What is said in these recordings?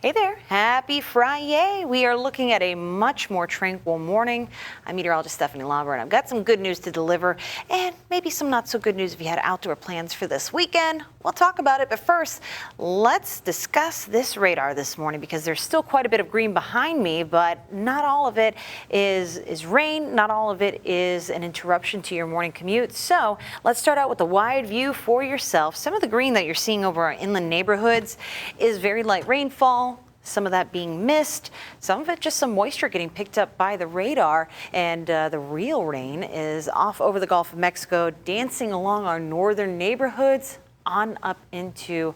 Hey there, happy Friday. We are looking at a much more tranquil morning. I'm meteorologist Stefanie, and I've got some good news to deliver and maybe some not so good news if you had outdoor plans for this weekend. We'll talk about it, but first, let's discuss this radar this morning because there's still quite a bit of green behind me, but not all of it is rain. Not all of it is an interruption to your morning commute. So let's start out with a wide view for yourself. Some of the green that you're seeing over our inland neighborhoods is very light rainfall. Some of that being mist, some of it just some moisture getting picked up by the radar, and the real rain is off over the Gulf of Mexico, dancing along our northern neighborhoods on up into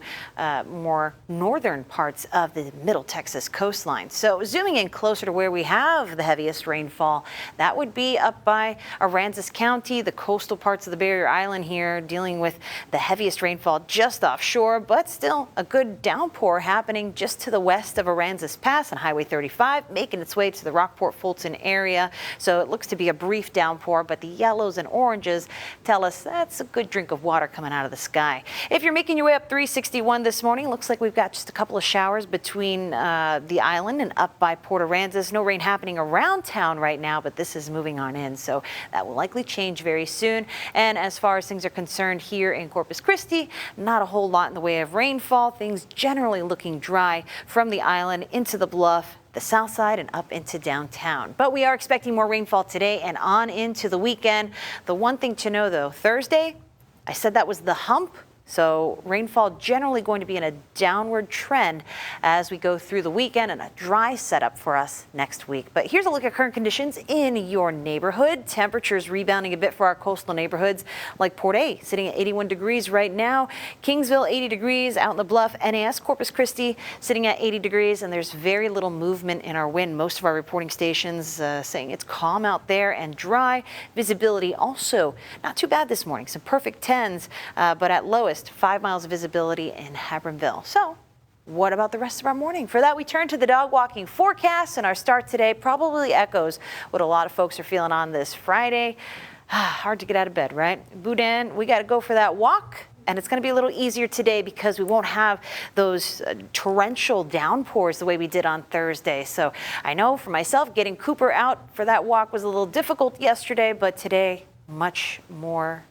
more northern parts of the Middle Texas coastline. So zooming in closer to where we have the heaviest rainfall, that would be up by Aransas County, the coastal parts of the Barrier Island here, dealing with the heaviest rainfall just offshore, but still a good downpour happening just to the west of Aransas Pass and Highway 35, making its way to the Rockport-Fulton area. So it looks to be a brief downpour, but the yellows and oranges tell us that's a good drink of water coming out of the sky. If you're making your way up 361 this morning, looks like we've got just a couple of showers between the island and up by Port Aransas. No rain happening around town right now, but this is moving on in, so that will likely change very soon. And as far as things are concerned here in Corpus Christi, not a whole lot in the way of rainfall. Things generally looking dry from the island into the bluff, the south side, and up into downtown. But we are expecting more rainfall today and on into the weekend. The one thing to know, though, Thursday, I said that was the hump. So rainfall generally going to be in a downward trend as we go through the weekend, and a dry setup for us next week. But here's a look at current conditions in your neighborhood. Temperatures rebounding a bit for our coastal neighborhoods like Port A sitting at 81 degrees right now. Kingsville 80 degrees out in the bluff. NAS Corpus Christi sitting at 80 degrees, and there's very little movement in our wind. Most of our reporting stations saying it's calm out there and dry. Visibility also not too bad this morning. Some perfect 10s, but at lowest 5 miles of visibility in Hebronville. So what about the rest of our morning? For that, we turn to the dog walking forecast, and our start today probably echoes what a lot of folks are feeling on this Friday. Hard to get out of bed, right? Boudin, we got to go for that walk. And it's going to be a little easier today because we won't have those torrential downpours the way we did on Thursday. So I know for myself, getting Cooper out for that walk was a little difficult yesterday, but today much more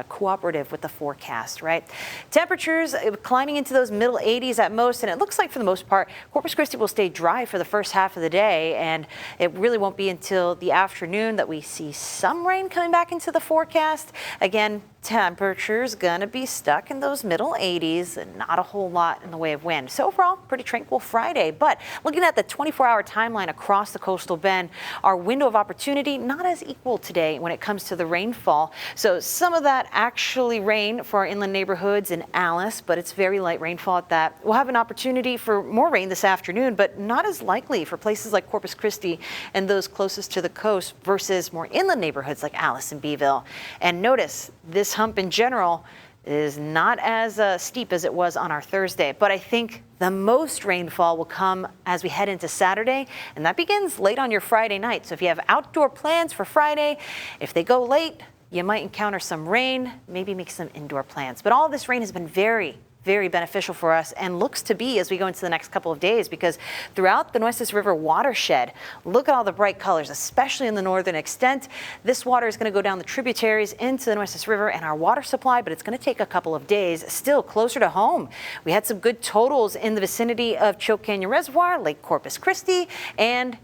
cooperative with the forecast, right? Temperatures climbing into those middle 80s at most, and it looks like for the most part, Corpus Christi will stay dry for the first half of the day, and it really won't be until the afternoon that we see some rain coming back into the forecast. Again, temperatures gonna be stuck in those middle 80s and not a whole lot in the way of wind. So overall, pretty tranquil Friday, but looking at the 24-hour timeline across the coastal bend, our window of opportunity not as equal today when it comes to the rainfall. So some of that actually rain for our inland neighborhoods in Alice, but it's very light rainfall at that. We'll have an opportunity for more rain this afternoon, but not as likely for places like Corpus Christi and those closest to the coast versus more inland neighborhoods like Alice and Beeville. And notice this hump in general is not as steep as it was on our Thursday, but I think the most rainfall will come as we head into Saturday, and that begins late on your Friday night. So if you have outdoor plans for Friday, if they go late, you might encounter some rain, maybe make some indoor plans. But all this rain has been very beneficial for us and looks to be as we go into the next couple of days, because throughout the Nueces River watershed, look at all the bright colors, especially in the northern extent. This water is going to go down the tributaries into the Nueces River and our water supply, but it's going to take a couple of days. Still closer to home, we had some good totals in the vicinity of Choke Canyon Reservoir, Lake Corpus Christi, and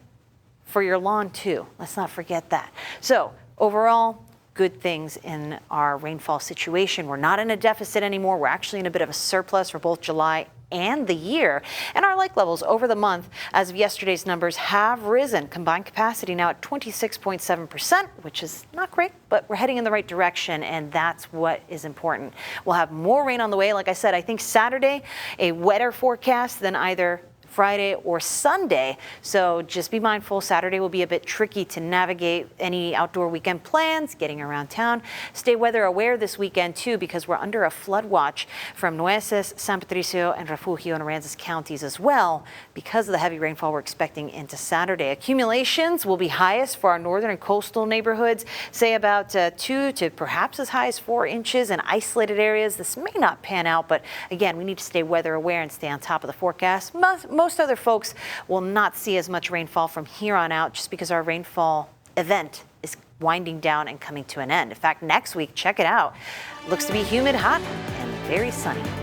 for your lawn too. Let's not forget that. So overall, good things in our rainfall situation. We're not in a deficit anymore. We're actually in a bit of a surplus for both July and the year. And our lake levels over the month, as of yesterday's numbers, have risen. Combined capacity now at 26.7%, which is not great, but we're heading in the right direction, and that's what is important. We'll have more rain on the way. Like I said, I think Saturday, a wetter forecast than either Friday or Sunday. So just be mindful, Saturday will be a bit tricky to navigate any outdoor weekend plans, getting around town. Stay weather aware this weekend too, because we're under a flood watch from Nueces, San Patricio, and Refugio and Aransas counties as well, because of the heavy rainfall we're expecting into Saturday. Accumulations will be highest for our northern and coastal neighborhoods, say about 2 to perhaps as high as 4 inches in isolated areas. This may not pan out, but again, we need to stay weather aware and stay on top of the forecast. most other folks will not see as much rainfall from here on out just because our rainfall event is winding down and coming to an end. In fact, next week, check it out. Looks to be humid, hot, and very sunny.